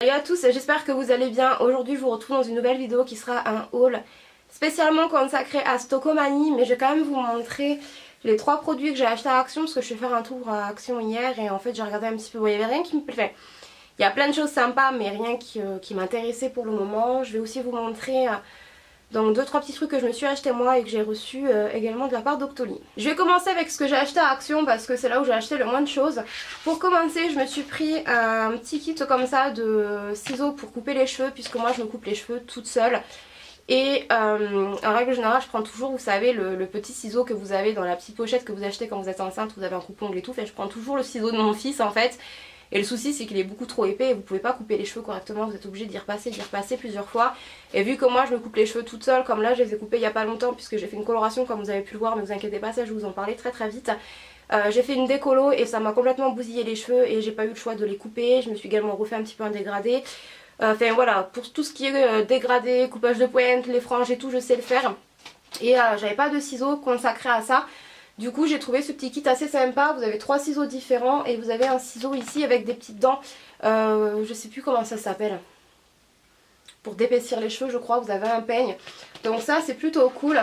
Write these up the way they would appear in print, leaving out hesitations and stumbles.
Salut à tous, j'espère que vous allez bien. Aujourd'hui je vous retrouve dans une nouvelle vidéo qui sera un haul spécialement consacré à Stockomanie, mais je vais quand même vous montrer les 3 produits que j'ai achetés à Action parce que je vais faire un tour à Action hier et en fait j'ai regardé un petit peu, bon, il n'y avait rien qui me plaisait. Il y a plein de choses sympas mais rien qui m'intéressait pour le moment. Je vais aussi vous montrer donc 2-3 petits trucs que je me suis acheté moi et que j'ai reçu également de la part d'Octoly. Je vais commencer avec ce que j'ai acheté à Action parce que c'est là où j'ai acheté le moins de choses. Pour commencer, je me suis pris un petit kit comme ça de ciseaux pour couper les cheveux puisque moi je me coupe les cheveux toute seule. Et en règle générale je prends toujours, vous savez, le petit ciseau que vous avez dans la petite pochette que vous achetez quand vous êtes enceinte, vous avez un coupe-ongle et tout. Fait, je prends toujours le ciseau de mon fils en fait. Et le souci c'est qu'il est beaucoup trop épais et vous pouvez pas couper les cheveux correctement, vous êtes obligé d'y repasser plusieurs fois. Et vu que moi je me coupe les cheveux toute seule, comme là je les ai coupés il y a pas longtemps puisque j'ai fait une coloration comme vous avez pu le voir, mais vous inquiétez pas, ça je vous en parlais très vite. J'ai fait une décolo et ça m'a complètement bousillé les cheveux et j'ai pas eu le choix de les couper. Je me suis également refait un petit peu un dégradé. Enfin voilà, pour tout ce qui est dégradé, coupage de pointe, les franges et tout, je sais le faire. Et j'avais pas de ciseaux consacrés à ça. Du coup j'ai trouvé ce petit kit assez sympa. Vous avez 3 ciseaux différents et vous avez un ciseau ici avec des petites dents. Je sais plus comment ça s'appelle. Pour d'épaissir les cheveux je crois, vous avez un peigne. Donc ça c'est plutôt cool.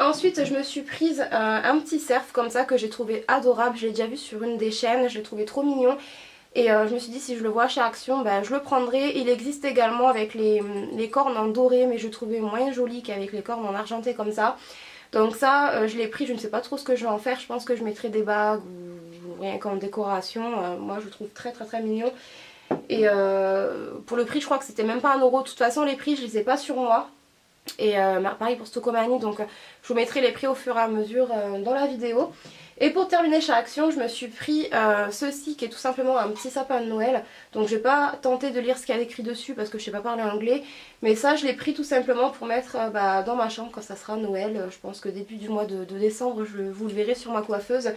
Ensuite je me suis prise un petit cerf comme ça que j'ai trouvé adorable. Je l'ai déjà vu sur une des chaînes, je l'ai trouvé trop mignon. Et je me suis dit si je le vois chez Action, ben, je le prendrai. Il existe également avec les cornes en doré, mais je trouvais moins joli qu'avec les cornes en argenté comme ça. Donc ça je l'ai pris, je ne sais pas trop ce que je vais en faire. Je pense que je mettrai des bagues ou rien qu'en décoration. Moi je le trouve très mignon. Et pour le prix je crois que c'était même pas 1 euro. De toute façon les prix je les ai pas sur moi. Et pareil pour Stockomanie, donc je vous mettrai les prix au fur et à mesure dans la vidéo. Et pour terminer chez Action, je me suis pris ceci qui est tout simplement un petit sapin de Noël. Donc je vais pas tenter de lire ce qu'il y a écrit dessus parce que je sais pas parler anglais. Mais ça je l'ai pris tout simplement pour mettre dans ma chambre quand ça sera Noël. Je pense que début du mois de décembre, vous le verrez sur ma coiffeuse.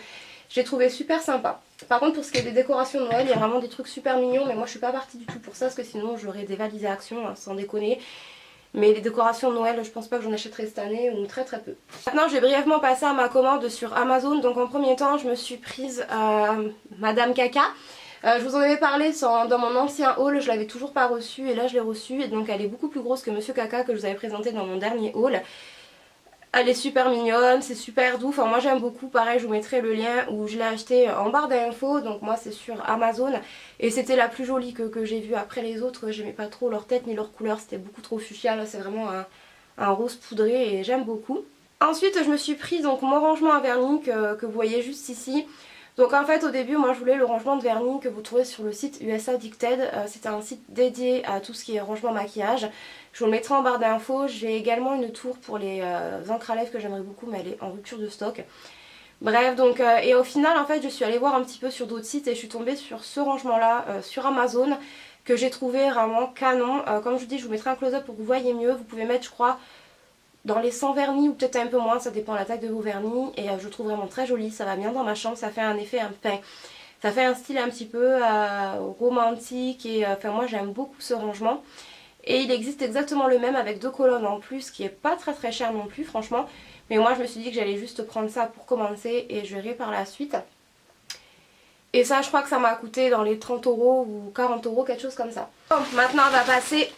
J'ai trouvé super sympa. Par contre pour ce qui est des décorations de Noël, il y a vraiment des trucs super mignons. Mais moi je suis pas partie du tout pour ça parce que sinon j'aurais dévalisé Action, hein, sans déconner. Mais les décorations de Noël, je pense pas que j'en achèterai cette année ou très peu. Maintenant je vais brièvement passer à ma commande sur Amazon. Donc en premier temps je me suis prise Madame Caca. Je vous en avais parlé dans mon ancien haul, je l'avais toujours pas reçue et là je l'ai reçue. Et donc elle est beaucoup plus grosse que Monsieur Caca que je vous avais présenté dans mon dernier haul. Elle est super mignonne, c'est super doux, enfin moi j'aime beaucoup, pareil je vous mettrai le lien où je l'ai acheté en barre d'infos, donc moi c'est sur Amazon et c'était la plus jolie que j'ai vue. Après les autres j'aimais pas trop leur tête ni leur couleur, c'était beaucoup trop fuchsia, là c'est vraiment un rose poudré et j'aime beaucoup. Ensuite je me suis prise donc mon rangement à vernis que vous voyez juste ici. Donc en fait au début moi je voulais le rangement de vernis que vous trouvez sur le site USA Addicted. C'est un site dédié à tout ce qui est rangement maquillage. Je vous le mettrai en barre d'infos. J'ai également une tour pour les encres à lèvres que j'aimerais beaucoup mais elle est en rupture de stock. Bref donc et au final en fait je suis allée voir un petit peu sur d'autres sites et je suis tombée sur ce rangement là sur Amazon que j'ai trouvé vraiment canon. Comme je vous dis je vous mettrai un close-up pour que vous voyez mieux. Vous pouvez mettre je crois dans les 100 vernis ou peut-être un peu moins, ça dépend de la taille de vos vernis. Et je trouve vraiment très joli, ça va bien dans ma chambre, ça fait un effet, ça fait un style un petit peu romantique. Et enfin moi j'aime beaucoup ce rangement. Et il existe exactement le même avec 2 colonnes en plus qui est pas très cher non plus franchement. Mais moi je me suis dit que j'allais juste prendre ça pour commencer et je verrai par la suite. Et ça je crois que ça m'a coûté dans les 30 euros ou 40 euros, quelque chose comme ça. Bon, maintenant on va passer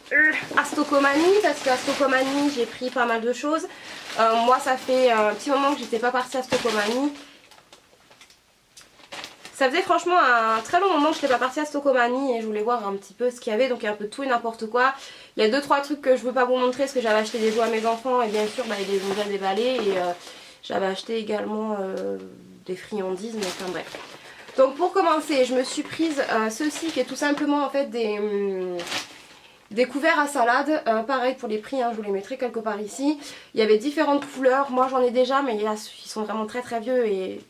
à Stockomanie parce qu'à Stockomanie j'ai pris pas mal de choses. Moi ça fait un petit moment que j'étais pas partie à Stockomanie. Ça faisait franchement un très long moment que je n'étais pas partie à Stockomanie et je voulais voir un petit peu ce qu'il y avait. Donc il y a un peu de tout et n'importe quoi. Il y a 2-3 trucs que je veux pas vous montrer parce que j'avais acheté des jouets à mes enfants et bien sûr bah, ils les ont bien déballés. Et j'avais acheté également des friandises, mais enfin bref. Donc pour commencer je me suis prise ceci qui est tout simplement en fait des couverts à salade, pareil pour les prix, hein, je vous les mettrai quelque part ici. Il y avait différentes couleurs, moi j'en ai déjà mais ils sont vraiment très vieux et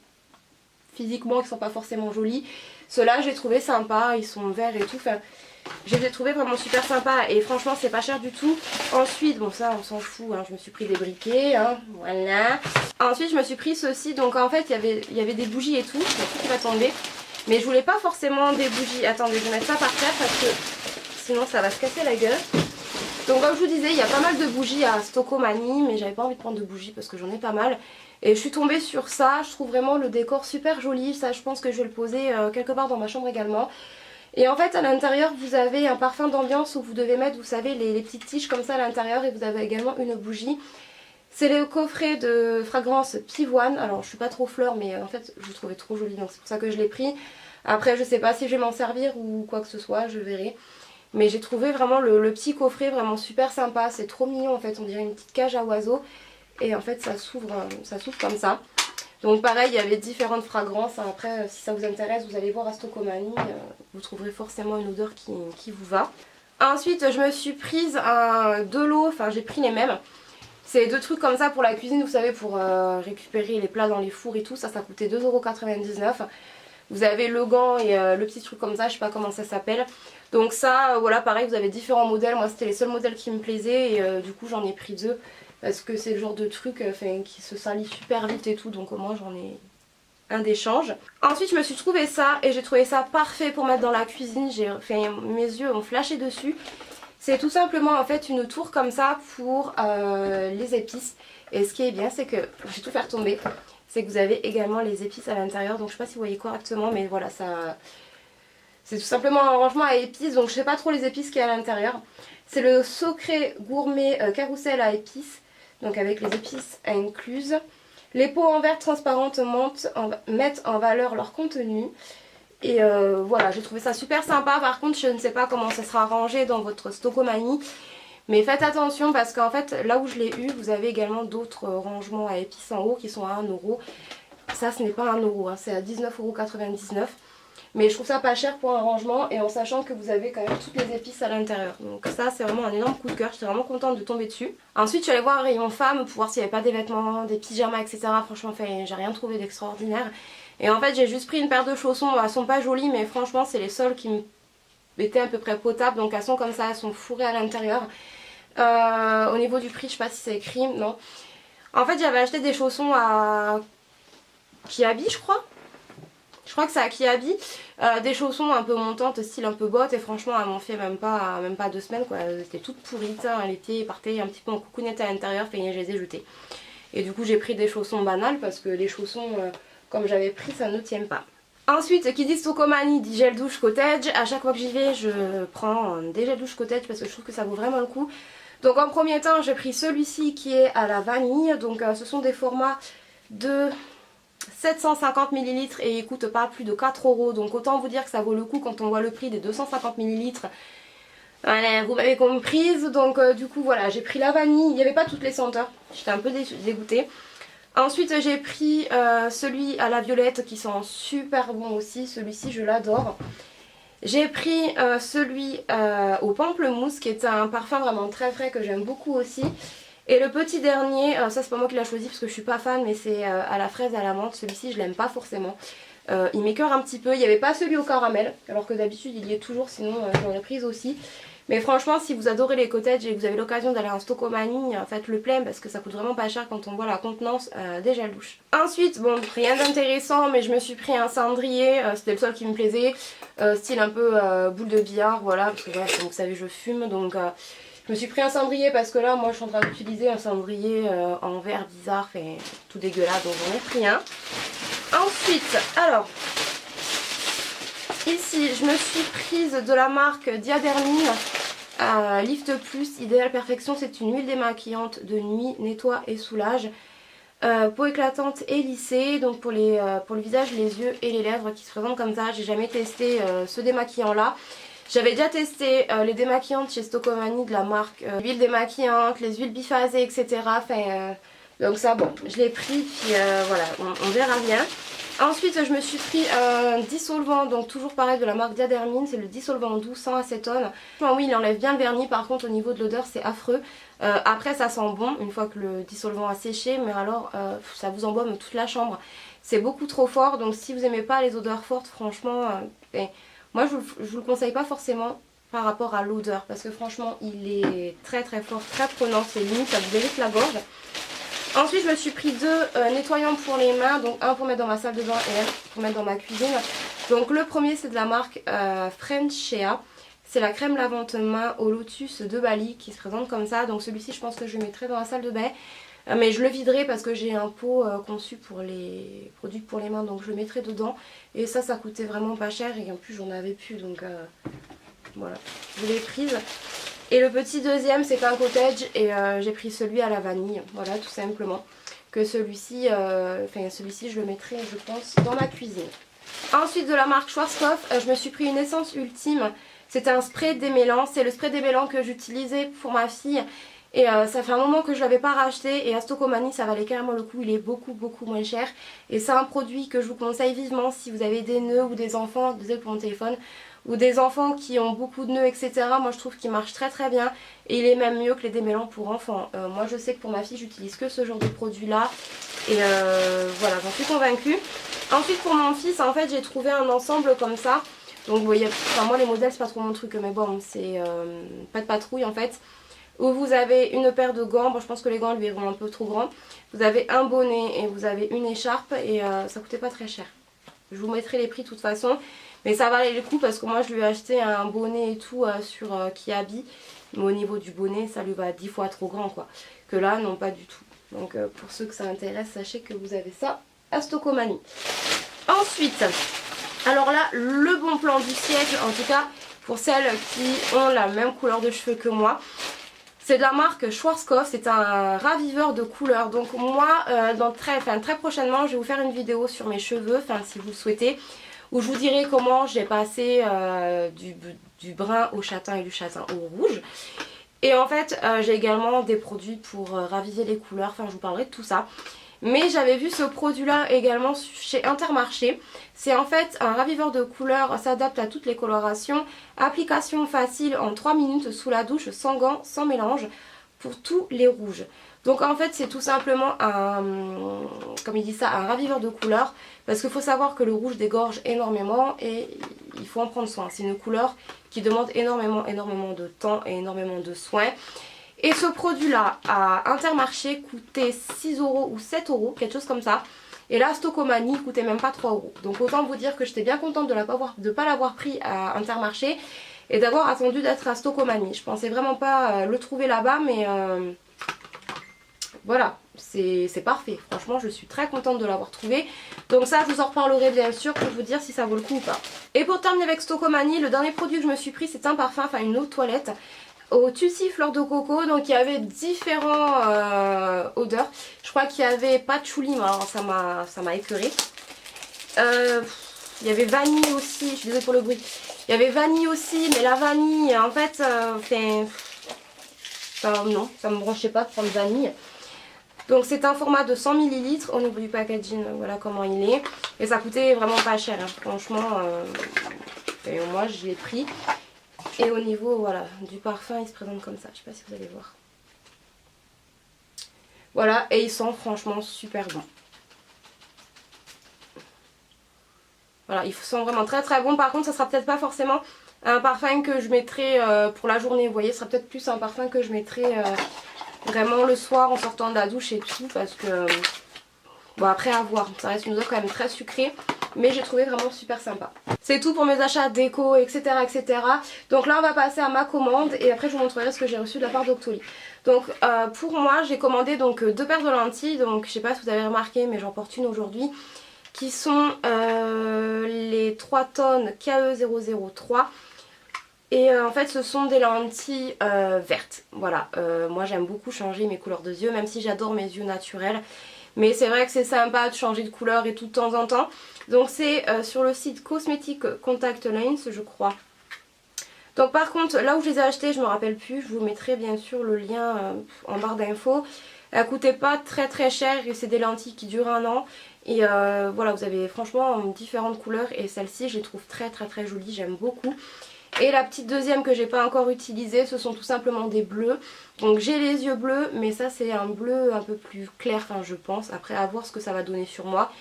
physiquement ils sont pas forcément jolis. Ceux-là j'ai trouvé sympa, ils sont verts et tout, enfin, je les ai trouvés vraiment super sympas et franchement c'est pas cher du tout. Ensuite, bon ça on s'en fout, hein, je me suis pris des briquets, hein, voilà. Ensuite je me suis pris ceci, donc en fait il y avait des bougies et tout, il y a tout qui va tomber. Mais je voulais pas forcément des bougies, attendez je vais mettre ça par terre parce que sinon ça va se casser la gueule. Donc comme je vous disais il y a pas mal de bougies à Stockomanie mais j'avais pas envie de prendre de bougies parce que j'en ai pas mal. Et je suis tombée sur ça, je trouve vraiment le décor super joli, ça je pense que je vais le poser quelque part dans ma chambre également. Et en fait à l'intérieur vous avez un parfum d'ambiance où vous devez mettre, vous savez, les petites tiges comme ça à l'intérieur, et vous avez également une bougie. C'est le coffret de fragrance Pivoine. Alors je suis pas trop fleur, mais en fait je le trouvais trop joli, donc c'est pour ça que je l'ai pris. Après je sais pas si je vais m'en servir ou quoi que ce soit, je verrai. Mais j'ai trouvé vraiment le petit coffret vraiment super sympa, c'est trop mignon en fait, on dirait une petite cage à oiseaux. Et en fait ça s'ouvre comme ça. Donc pareil, il y avait différentes fragrances. Après si ça vous intéresse, vous allez voir à Stocomanie, vous trouverez forcément une odeur qui vous va. Ensuite je me suis prise de l'eau, enfin j'ai pris les mêmes. C'est deux trucs comme ça pour la cuisine, vous savez, pour récupérer les plats dans les fours et tout. Ça coûtait 2,99 €. Vous avez le gant et le petit truc comme ça, je sais pas comment ça s'appelle. Donc ça, voilà, pareil, vous avez différents modèles. Moi c'était les seuls modèles qui me plaisaient et du coup j'en ai pris deux. Parce que c'est le genre de truc qui se salit super vite et tout, donc au moins j'en ai un d'échange. Ensuite je me suis trouvé ça et j'ai trouvé ça parfait pour mettre dans la cuisine. Mes yeux ont flashé dessus. C'est tout simplement en fait une tour comme ça pour les épices. Et ce qui est bien, c'est que, je vais tout faire tomber, c'est que vous avez également les épices à l'intérieur. Donc je sais pas si vous voyez correctement, mais voilà, ça, c'est tout simplement un rangement à épices. Donc je sais pas trop les épices qu'il y a à l'intérieur. C'est le Secret Gourmet Carrousel à épices, donc avec les épices incluses. Les pots en verre transparentes mettent en valeur leur contenu. Et voilà, j'ai trouvé ça super sympa. Par contre je ne sais pas comment ça sera rangé dans votre Stocomanie, mais faites attention parce qu'en fait là où je l'ai eu, vous avez également d'autres rangements à épices en haut qui sont à 1 €. Ça ce n'est pas 1 €, hein, c'est à 19,99 €. Mais je trouve ça pas cher pour un rangement, et en sachant que vous avez quand même toutes les épices à l'intérieur. Donc ça c'est vraiment un énorme coup de cœur, j'étais vraiment contente de tomber dessus. Ensuite je suis allée voir un rayon femme pour voir s'il n'y avait pas des vêtements, des pyjamas, etc. Franchement j'ai rien trouvé d'extraordinaire. Et en fait j'ai juste pris une paire de chaussons, elles sont pas jolies mais franchement c'est les seules qui me étaient à peu près potables. Donc elles sont comme ça, elles sont fourrées à l'intérieur. Au niveau du prix, je sais pas si c'est écrit, non. En fait j'avais acheté des chaussons à Kiabi je crois. Je crois que c'est à Kiabi, des chaussons un peu montantes, style un peu bottes, et franchement elles m'ont fait même pas 2 semaines quoi, elles étaient toutes pourrites, hein. Les pieds partaient un petit peu en coucounette à l'intérieur, je les ai jetés. Et du coup j'ai pris des chaussons banales parce que les chaussons comme j'avais pris ça ne tient pas. Ensuite qui dit Stocomanie dit gel douche cottage, à chaque fois que j'y vais je prends des gel douche cottage parce que je trouve que ça vaut vraiment le coup. Donc en premier temps j'ai pris celui-ci qui est à la vanille, donc ce sont des formats de 750 ml et il coûte pas plus de 4 €, donc autant vous dire que ça vaut le coup quand on voit le prix des 250 ml. Voilà, vous m'avez comprise. Donc du coup voilà, j'ai pris la vanille, il n'y avait pas toutes les senteurs, j'étais un peu dégoûtée. Ensuite j'ai pris celui à la violette qui sent super bon aussi, celui-ci je l'adore. J'ai pris celui au pamplemousse qui est un parfum vraiment très frais que j'aime beaucoup aussi. Et le petit dernier, ça c'est pas moi qui l'a choisi parce que je suis pas fan, mais c'est à la fraise et à la menthe. Celui-ci je l'aime pas forcément, il m'écœure un petit peu. Il n'y avait pas celui au caramel alors que d'habitude il y est toujours, sinon j'en ai prise aussi. Mais franchement si vous adorez les cottages et que vous avez l'occasion d'aller en Stocomanie, faites-le plein parce que ça coûte vraiment pas cher quand on voit la contenance des gels douche. Ensuite, bon rien d'intéressant mais je me suis pris un cendrier, c'était le seul qui me plaisait, style un peu boule de billard, voilà, parce que voilà, comme vous savez je fume, donc je me suis pris un cendrier parce que là moi je suis en train d'utiliser un cendrier en verre bizarre, fait tout dégueulasse, donc j'en ai pris un. Ensuite, alors ici je me suis prise de la marque Diadermine Lift Plus Idéal Perfection. C'est une huile démaquillante de nuit, nettoie et soulage, peau éclatante et lissée, donc pour le visage, les yeux et les lèvres qui se présentent comme ça. J'ai jamais testé ce démaquillant là. J'avais déjà testé les démaquillantes chez Stocomanie de la marque huile démaquillante, les huiles biphasées, etc. Donc ça bon, je l'ai pris, puis voilà, on verra bien. Ensuite je me suis pris un dissolvant, donc toujours pareil de la marque Diadermine, c'est le dissolvant doux sans acétone. Oui, il enlève bien le vernis, par contre au niveau de l'odeur c'est affreux. Après ça sent bon une fois que le dissolvant a séché, mais alors ça vous embaume toute la chambre. C'est beaucoup trop fort, donc si vous n'aimez pas les odeurs fortes, franchement, moi je vous le conseille pas forcément par rapport à l'odeur, parce que franchement il est très très fort, très prenant, c'est limite ça vous hérisse la gorge. Ensuite je me suis pris deux nettoyants pour les mains, donc un pour mettre dans ma salle de bain et un pour mettre dans ma cuisine. Donc le premier c'est de la marque Frenchea, c'est la crème lavante main au lotus de Bali qui se présente comme ça. Donc celui-ci je pense que je le mettrai dans la salle de bain. Mais je le viderai parce que j'ai un pot conçu pour les produits pour les mains, donc je le mettrai dedans. Et ça coûtait vraiment pas cher et en plus j'en avais plus, donc voilà, je l'ai prise. Et le petit deuxième c'est un cottage et j'ai pris celui à la vanille, voilà tout simplement. Que celui-ci, celui-ci je le mettrai je pense dans ma cuisine. Ensuite de la marque Schwarzkopf, je me suis pris une essence ultime. C'était un spray démêlant, c'est le spray démêlant que j'utilisais pour ma fille. Et ça fait un moment que je ne l'avais pas racheté et à Stocomanie ça valait carrément le coup, il est beaucoup moins cher. Et c'est un produit que je vous conseille vivement si vous avez des nœuds ou des enfants, désolé pour mon téléphone, ou des enfants qui ont beaucoup de nœuds etc. Moi je trouve qu'il marche très bien et il est même mieux que les démêlants pour enfants. Moi je sais que pour ma fille j'utilise que ce genre de produit là et voilà j'en suis convaincue. Ensuite pour mon fils en fait j'ai trouvé un ensemble comme ça. Donc vous voyez, enfin, moi les modèles c'est pas trop mon truc mais bon c'est pas de patrouille en fait. Où vous avez une paire de gants, bon je pense que les gants lui iront un peu trop grands. Vous avez un bonnet et vous avez une écharpe et ça coûtait pas très cher. Je vous mettrai les prix de toute façon. Mais ça valait le coup parce que moi je lui ai acheté un bonnet et tout sur Kiabi. Mais au niveau du bonnet ça lui va 10 fois trop grand quoi. Que là non pas du tout. Donc pour ceux que ça intéresse sachez que vous avez ça à Stocomanie. Ensuite, alors là le bon plan du siècle en tout cas pour celles qui ont la même couleur de cheveux que moi. C'est de la marque Schwarzkopf, c'est un raviveur de couleurs. Donc moi, très prochainement, je vais vous faire une vidéo sur mes cheveux, enfin si vous le souhaitez, où je vous dirai comment j'ai passé du brun au châtain et du châtain au rouge. Et en fait, j'ai également des produits pour raviver les couleurs, enfin je vous parlerai de tout ça. Mais j'avais vu ce produit là également chez Intermarché. C'est en fait un raviveur de couleurs, s'adapte à toutes les colorations. Application facile en 3 minutes sous la douche, sans gants, sans mélange, pour tous les rouges. Donc en fait c'est tout simplement un, comme il dit ça, un raviveur de couleurs. Parce qu'il faut savoir que le rouge dégorge énormément et il faut en prendre soin. C'est une couleur qui demande énormément de temps et énormément de soins. Et ce produit là à Intermarché coûtait 6 € ou 7 €, quelque chose comme ça. Et là Stocomanie coûtait même pas 3 €. Donc autant vous dire que j'étais bien contente de ne pas l'avoir pris à Intermarché et d'avoir attendu d'être à Stocomanie. Je pensais vraiment pas le trouver là-bas mais voilà, c'est parfait. Franchement je suis très contente de l'avoir trouvé. Donc ça je vous en reparlerai bien sûr pour vous dire si ça vaut le coup ou pas. Et pour terminer avec Stocomanie, le dernier produit que je me suis pris c'est un parfum, enfin une eau de toilette au Tussi fleur de coco. Donc il y avait différents odeurs. Je crois qu'il y avait patchouli, mais alors ça m'a écœuré. Il y avait vanille aussi, je suis désolée pour le bruit. Il y avait vanille aussi, mais la vanille en fait non, ça me branchait pas de prendre vanille. Donc c'est un format de 100 ml au niveau du packaging, voilà comment il est. Et ça coûtait vraiment pas cher, hein. Franchement, moi je l'ai pris. Et au niveau voilà, du parfum il se présente comme ça, je sais pas si vous allez voir. Voilà, et il sent franchement super bon. Voilà, il sent vraiment très bon. Par contre ça sera peut-être pas forcément un parfum que je mettrai pour la journée, vous voyez. Ce sera peut-être plus un parfum que je mettrai vraiment le soir en sortant de la douche et tout. Parce que, bon après à voir, ça reste une odeur quand même très sucrée. Mais j'ai trouvé vraiment super sympa. C'est tout pour mes achats déco, etc., etc. Donc là on va passer à ma commande et après je vous montrerai ce que j'ai reçu de la part d'Octoly. Donc pour moi j'ai commandé donc 2 paires de lentilles. Donc je sais pas si vous avez remarqué mais j'en porte une aujourd'hui. Qui sont les 3 tonnes KE003. Et en fait ce sont des lentilles vertes. Voilà, moi j'aime beaucoup changer mes couleurs de yeux même si j'adore mes yeux naturels. Mais c'est vrai que c'est sympa de changer de couleur et tout de temps en temps. Donc c'est sur le site Cosmetic Contact Lens je crois. Donc par contre là où je les ai achetés je me rappelle plus. Je vous mettrai bien sûr le lien en barre d'infos. Elles coûtaient pas très cher et c'est des lentilles qui durent 1 an. Et voilà vous avez franchement différentes couleurs et celle-ci je les trouve très jolies, j'aime beaucoup. Et la petite deuxième que j'ai pas encore utilisée, ce sont tout simplement des bleus. Donc j'ai les yeux bleus, mais ça c'est un bleu un peu plus clair, enfin je pense. Après à voir ce que ça va donner sur moi.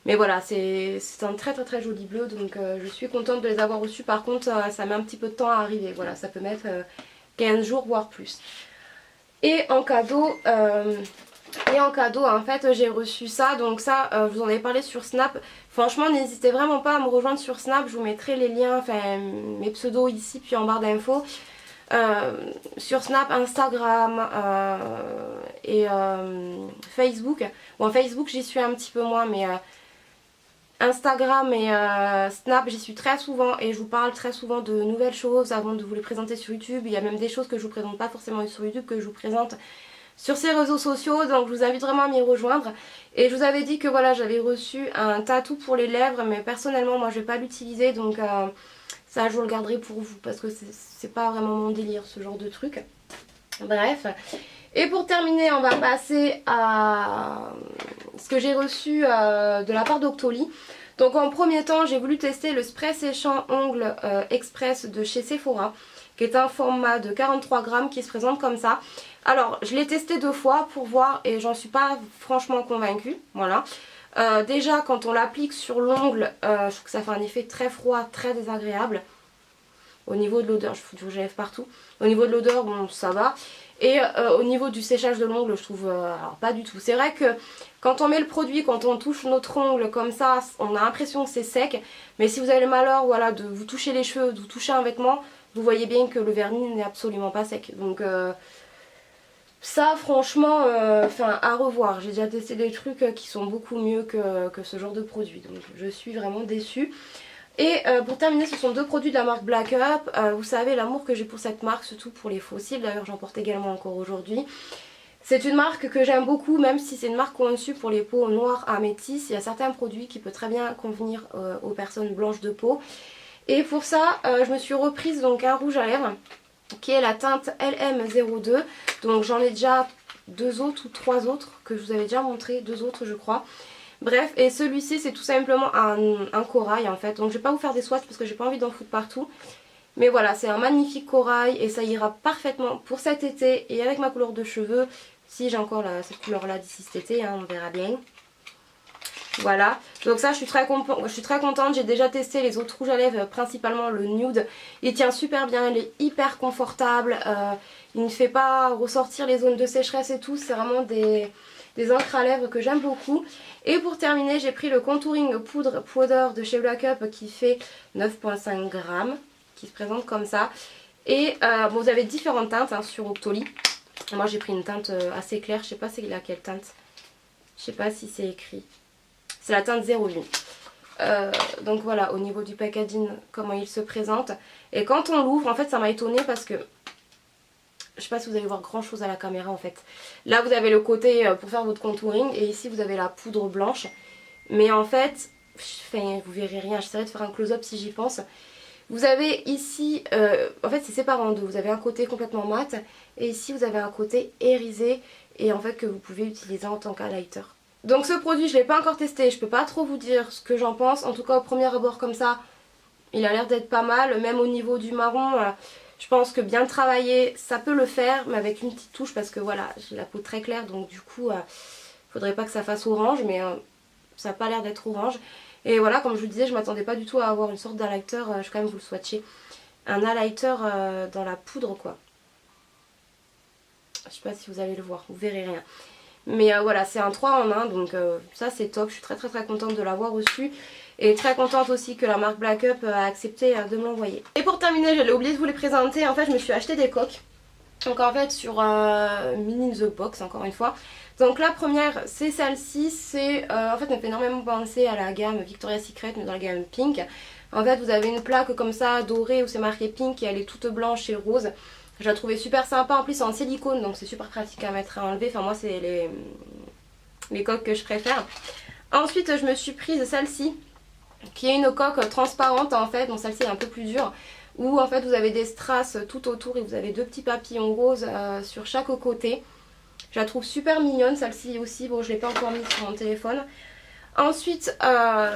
Mais voilà, c'est un très joli bleu, donc je suis contente de les avoir reçus. Par contre ça met un petit peu de temps à arriver, voilà, ça peut mettre 15 jours voire plus. Et en cadeau en fait j'ai reçu ça, donc ça je vous en avais parlé sur Snap. Franchement n'hésitez vraiment pas à me rejoindre sur Snap, je vous mettrai les liens, enfin mes pseudos ici puis en barre d'infos. sur Snap, Instagram et Facebook. Bon, Facebook j'y suis un petit peu moins, mais Instagram et Snap j'y suis très souvent et je vous parle très souvent de nouvelles choses avant de vous les présenter sur YouTube. Il y a même des choses que je vous présente pas forcément sur YouTube que je vous présente sur ces réseaux sociaux, donc je vous invite vraiment à m'y rejoindre. Et je vous avais dit que voilà, j'avais reçu un tatou pour les lèvres, mais personnellement moi je vais pas l'utiliser, donc ça je vous le garderai pour vous parce que c'est pas vraiment mon délire ce genre de truc. Bref. Et pour terminer, on va passer à ce que j'ai reçu de la part d'Octoly. Donc en premier temps, j'ai voulu tester le spray séchant ongles express de chez Sephora, qui est un format de 43 grammes qui se présente comme ça. Alors je l'ai testé 2 fois pour voir et j'en suis pas franchement convaincue. Voilà. Déjà quand on l'applique sur l'ongle, je trouve que ça fait un effet très froid, très désagréable. Au niveau de l'odeur, je fous du rouge à lèvres partout. Au niveau de l'odeur, bon ça va. Et au niveau du séchage de l'ongle, je trouve alors pas du tout. C'est vrai que quand on met le produit, quand on touche notre ongle comme ça, on a l'impression que c'est sec. Mais si vous avez le malheur voilà, de vous toucher les cheveux, de vous toucher un vêtement, vous voyez bien que le vernis n'est absolument pas sec. Donc ça franchement, à revoir. J'ai déjà testé des trucs qui sont beaucoup mieux que ce genre de produit. Donc je suis vraiment déçue. Et pour terminer, ce sont 2 produits de la marque Black Up. Vous savez l'amour que j'ai pour cette marque, surtout pour les fossiles. D'ailleurs j'en porte également encore aujourd'hui. C'est une marque que j'aime beaucoup, même si c'est une marque conçue pour les peaux noires à métis. Il y a certains produits qui peuvent très bien convenir aux personnes blanches de peau. Et pour ça, je me suis reprise donc un rouge à lèvres qui est la teinte LM02. Donc j'en ai déjà 2 autres ou 3 autres que je vous avais déjà montré, 2 autres je crois. Bref, et celui-ci c'est tout simplement un corail en fait. Donc je vais pas vous faire des swatchs parce que j'ai pas envie d'en foutre partout. Mais voilà, c'est un magnifique corail et ça ira parfaitement pour cet été et avec ma couleur de cheveux. Si j'ai encore cette couleur là d'ici cet été, hein, on verra bien. Voilà, donc ça je suis très contente, j'ai déjà testé les autres rouges à lèvres, principalement le nude. Il tient super bien, il est hyper confortable, il ne fait pas ressortir les zones de sécheresse et tout, c'est vraiment des encres à lèvres que j'aime beaucoup. Et pour terminer, j'ai pris le contouring powder de chez Black Up qui fait 9,5 grammes, qui se présente comme ça. Et bon, vous avez différentes teintes hein, sur Octoly. Moi j'ai pris une teinte assez claire, je sais pas c'est laquelle teinte, je sais pas si c'est écrit. C'est la teinte 08. Donc voilà, au niveau du packaging, comment il se présente. Et quand on l'ouvre, en fait ça m'a étonnée parce que je sais pas si vous allez voir grand chose à la caméra en fait. Là vous avez le côté pour faire votre contouring et ici vous avez la poudre blanche. Mais en fait, vous verrez rien, j'essaierai de faire un close-up si j'y pense. Vous avez ici, en fait c'est séparé en deux, vous avez un côté complètement mat et ici vous avez un côté irisé et en fait que vous pouvez utiliser en tant qu'highlighter. Donc ce produit je ne l'ai pas encore testé, je peux pas trop vous dire ce que j'en pense. En tout cas au premier abord comme ça, il a l'air d'être pas mal. Même au niveau du marron, je pense que bien travaillé ça peut le faire. Mais avec une petite touche parce que voilà, j'ai la peau très claire. Donc du coup, faudrait pas que ça fasse orange. Mais ça n'a pas l'air d'être orange. Et voilà, comme je vous disais, je m'attendais pas du tout à avoir une sorte d'highlighter. Je vais quand même vous le swatcher. Un highlighter dans la poudre quoi. Je sais pas si vous allez le voir, vous verrez rien. Mais voilà, c'est un 3 en 1, donc ça c'est top. Je suis très contente de l'avoir reçu. Et très contente aussi que la marque Black Up a accepté de me l'envoyer. Et pour terminer, j'allais oublier de vous les présenter. En fait, je me suis acheté des coques. Donc en fait, sur Mini the Box, encore une fois. Donc la première, c'est celle-ci. En fait, elle me fait énormément penser à la gamme Victoria's Secret, mais dans la gamme Pink. En fait, vous avez une plaque comme ça, dorée, où c'est marqué Pink et elle est toute blanche et rose. Je la trouvais super sympa, en plus c'est en silicone donc c'est super pratique à mettre et à enlever. Enfin moi c'est les coques que je préfère. Ensuite je me suis prise celle-ci qui est une coque transparente en fait. Donc celle-ci est un peu plus dure. Où en fait vous avez des strass tout autour et vous avez 2 petits papillons roses sur chaque côté. Je la trouve super mignonne celle-ci aussi. Bon je ne l'ai pas encore mise sur mon téléphone. Ensuite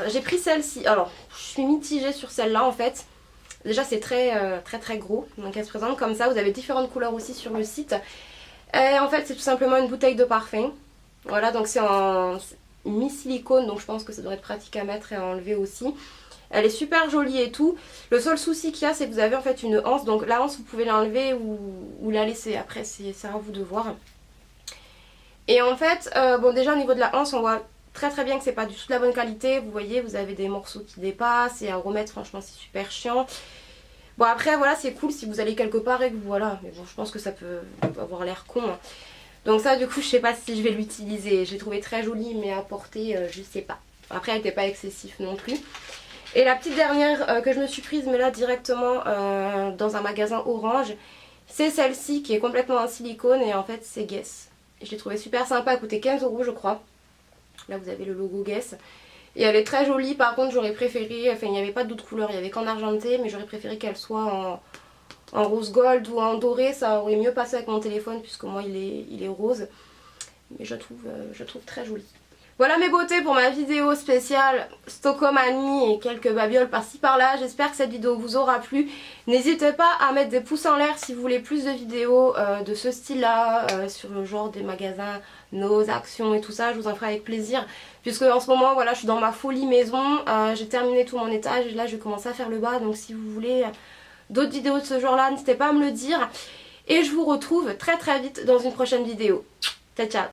j'ai pris celle-ci. Alors je suis mitigée sur celle-là en fait. Déjà c'est très gros, donc elle se présente comme ça, vous avez différentes couleurs aussi sur le site. Et en fait c'est tout simplement une bouteille de parfum. Voilà, donc c'est en mi-silicone, donc je pense que ça devrait être pratique à mettre et à enlever aussi. Elle est super jolie et tout. Le seul souci qu'il y a c'est que vous avez en fait une anse, donc la anse vous pouvez l'enlever ou la laisser, après c'est à vous de voir. Et en fait, bon déjà au niveau de la anse on voit très bien que c'est pas du tout de la bonne qualité. Vous voyez, vous avez des morceaux qui dépassent et à remettre franchement c'est super chiant. Bon après voilà c'est cool si vous allez quelque part et que voilà, mais bon je pense que ça peut avoir l'air con hein. Donc ça du coup je sais pas si je vais l'utiliser, j'ai trouvé très joli mais à porter je sais pas. Après elle n'était pas excessif non plus. Et la petite dernière que je me suis prise mais là directement dans un magasin Orange, c'est celle-ci qui est complètement en silicone et en fait c'est Guess. Je l'ai trouvée super sympa, elle coûtait 15 € je crois. Là vous avez le logo Guess. Et elle est très jolie, par contre j'aurais préféré, enfin il n'y avait pas d'autres couleurs, il n'y avait qu'en argenté, mais j'aurais préféré qu'elle soit en rose gold ou en doré, ça aurait mieux passé avec mon téléphone puisque moi il est rose. Mais je la trouve très jolie. Voilà mes beautés pour ma vidéo spéciale Stockomanie et quelques babioles par-ci par-là. J'espère que cette vidéo vous aura plu. N'hésitez pas à mettre des pouces en l'air si vous voulez plus de vidéos de ce style-là, sur le genre des magasins, nos actions et tout ça. Je vous en ferai avec plaisir. Puisque en ce moment, voilà, je suis dans ma folie maison. J'ai terminé tout mon étage et là je vais commencer à faire le bas. Donc si vous voulez d'autres vidéos de ce genre-là, n'hésitez pas à me le dire. Et je vous retrouve très très vite dans une prochaine vidéo. Ciao ciao!